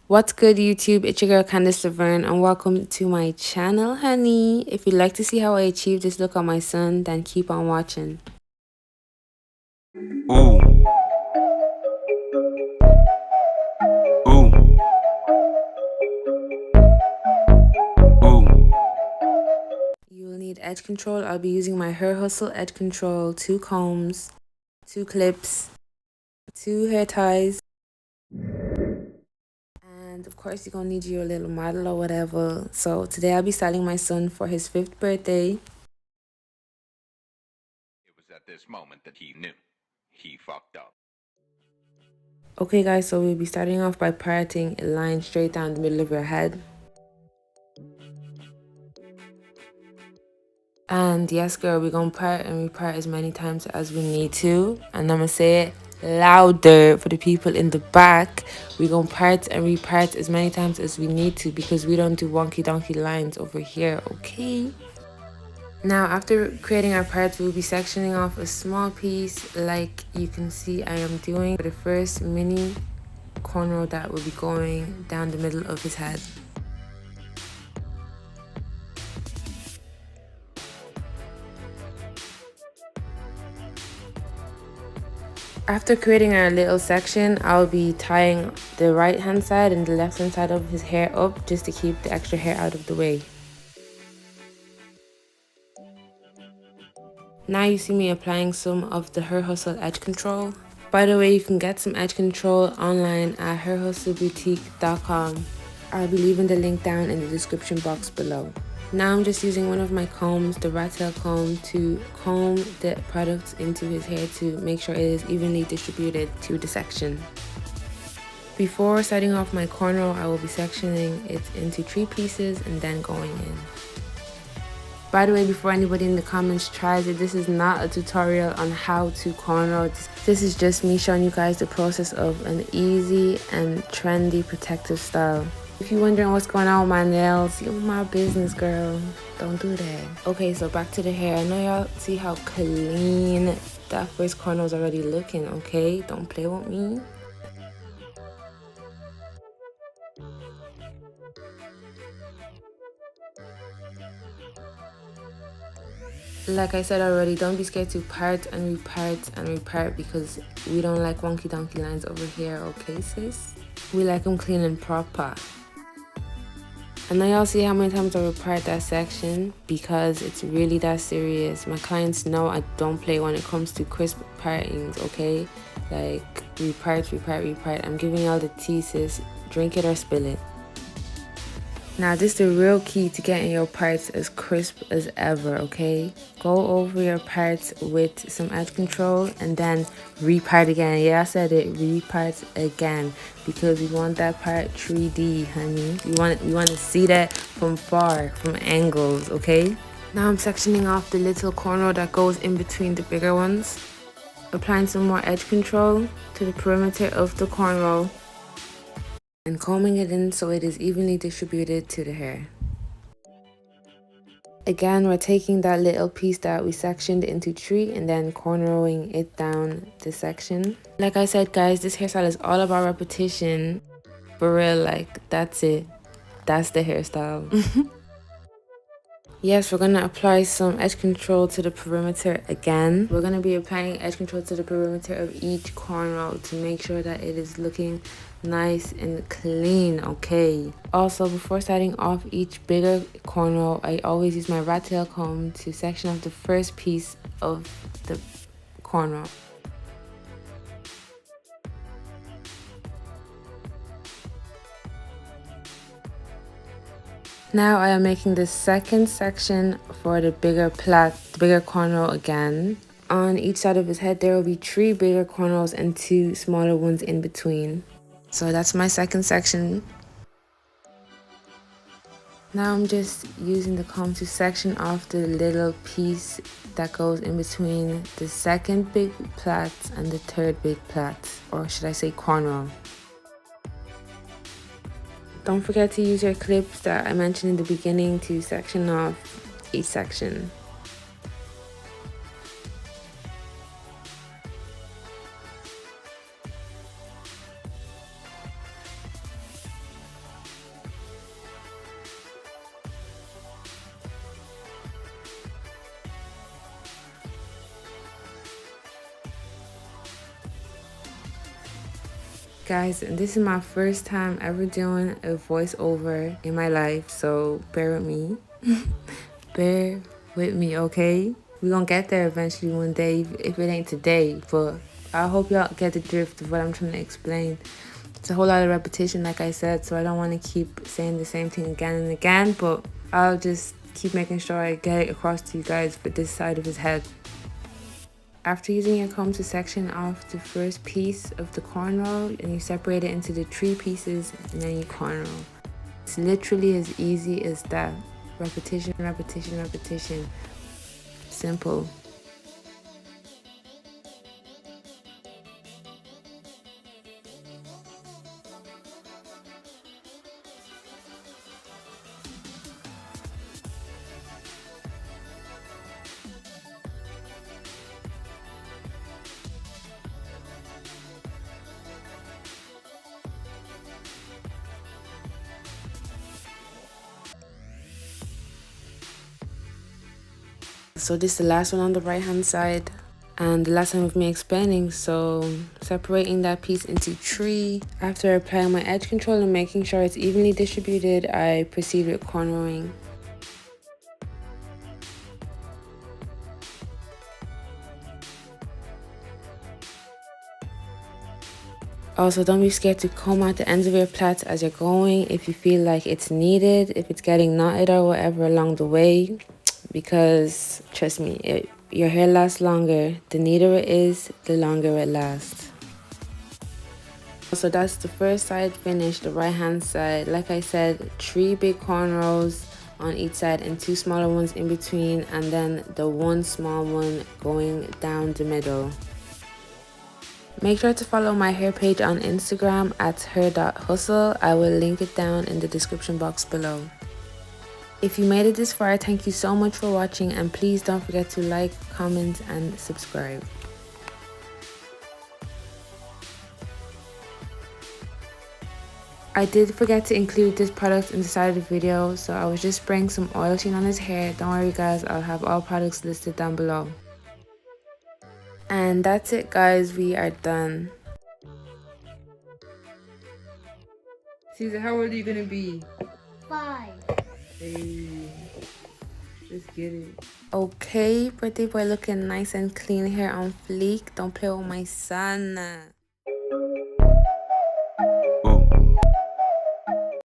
What's good, YouTube? It's your girl Candice Laverne, and welcome to my channel, honey. If you'd like to see how I achieved this look on my son, then keep on watching. Ooh. Ooh. Ooh. You will need edge control. I'll be using my Hair Hustle edge control, 2 combs, 2 clips, 2 hair ties, and of course you're gonna need your little model or whatever. So today I'll be styling my son for his 5th birthday. It was at this moment that he knew. He fucked up. Okay guys, so we'll be starting off by parting a line straight down the middle of your head. And yes, girl, we're gonna part and repart as many times as we need to. And I'm gonna say it louder for the people in the back. We're gonna part and repart as many times as we need to because we don't do wonky donkey lines over here, okay? Now, after creating our parts, we'll be sectioning off a small piece like you can see I am doing for the first mini cornrow that will be going down the middle of his head. After creating our little section, I'll be tying the right hand side and the left hand side of his hair up just to keep the extra hair out of the way. Now you see me applying some of the Hair Hustle edge control. By the way, you can get some edge control online at hairhustleboutique.com. I'll be leaving the link down in the description box below. Now I'm just using one of my combs, the rat tail comb, to comb the products into his hair to make sure it is evenly distributed to the section. Before starting off my cornrow, I will be sectioning it into 3 pieces and then going in. By the way, before anybody in the comments tries it, this is not a tutorial on how to cornrow. This is just me showing you guys the process of an easy and trendy protective style. If you're wondering what's going on with my nails, you're my business, girl. Don't do that. Okay, so back to the hair. I know y'all see how clean that first cornrow is already looking, okay? Don't play with me. Like I said already, don't be scared to part and repart because we don't like wonky donkey lines over here, okay sis? We like them clean and proper. And now y'all see how many times I repart that section because it's really that serious. My clients know I don't play when it comes to crisp partings, okay? Like repart. I'm giving y'all the tea, sis. Drink it or spill it. Now this is the real key to getting your parts as crisp as ever, okay? Go over your parts with some edge control and then repart again. Yeah, I said it, repart again because we want that part 3D, honey. We want to see that from far, from angles, okay? Now I'm sectioning off the little cornrow that goes in between the bigger ones. Applying some more edge control to the perimeter of the cornrow and combing it in so it is evenly distributed to the hair. Again, we're taking that little piece that we sectioned into 3 and then cornrowing it down the section. Like I said, guys, this hairstyle is all about repetition. For real, like, that's it. That's the hairstyle. Yes, we're gonna apply some edge control to the perimeter again. We're gonna be applying edge control to the perimeter of each cornrow to make sure that it is looking nice and clean, okay? Also, before starting off each bigger cornrow, I always use my rat tail comb to section off the first piece of the cornrow. Now I am making the second section for the bigger cornrow again. On each side of his head, there will be 3 bigger cornrows and 2 smaller ones in between. So that's my second section. Now I'm just using the comb to section off the little piece that goes in between the second big plait and the third big plait, or should I say cornrow. Don't forget to use your clips that I mentioned in the beginning to section off each section. Guys, and this is my first time ever doing a voiceover in my life, so bear with me. Bear with me, okay? We're gonna get there eventually one day, if it ain't today, but I hope y'all get the drift of what I'm trying to explain. It's a whole lot of repetition, like I said, so I don't want to keep saying the same thing again and again, but I'll just keep making sure I get it across to you guys for this side of his head. After using your comb to section off the first piece of the cornrow, and you separate it into the 3 pieces, and then you cornrow. It's literally as easy as that. Repetition, repetition, repetition. Simple. So this is the last one on the right hand side, and the last time of me explaining. So separating that piece into 3. After applying my edge control and making sure it's evenly distributed, I proceed with cornrowing. Also, don't be scared to comb out the ends of your plaits as you're going if you feel like it's needed, if it's getting knotted or whatever along the way, because trust me, your hair lasts longer. The neater it is, the longer it lasts. So that's the first side finished, the right hand side. Like I said, 3 big cornrows on each side and 2 smaller ones in between, and then the 1 small one going down the middle. Make sure to follow my hair page on Instagram at her.hustle. I will link it down in the description box below. If you made it this far, thank you so much for watching, and please don't forget to like, comment, and subscribe. I did forget to include this product in the side of the video, so I was just spraying some oil sheen on his hair. Don't worry guys, I'll have all products listed down below. And that's it guys, we are done. Caesar, how old are you gonna be? 5. Hey, let's get it. Okay, birthday boy looking nice and clean, hair on fleek. Don't play with my son.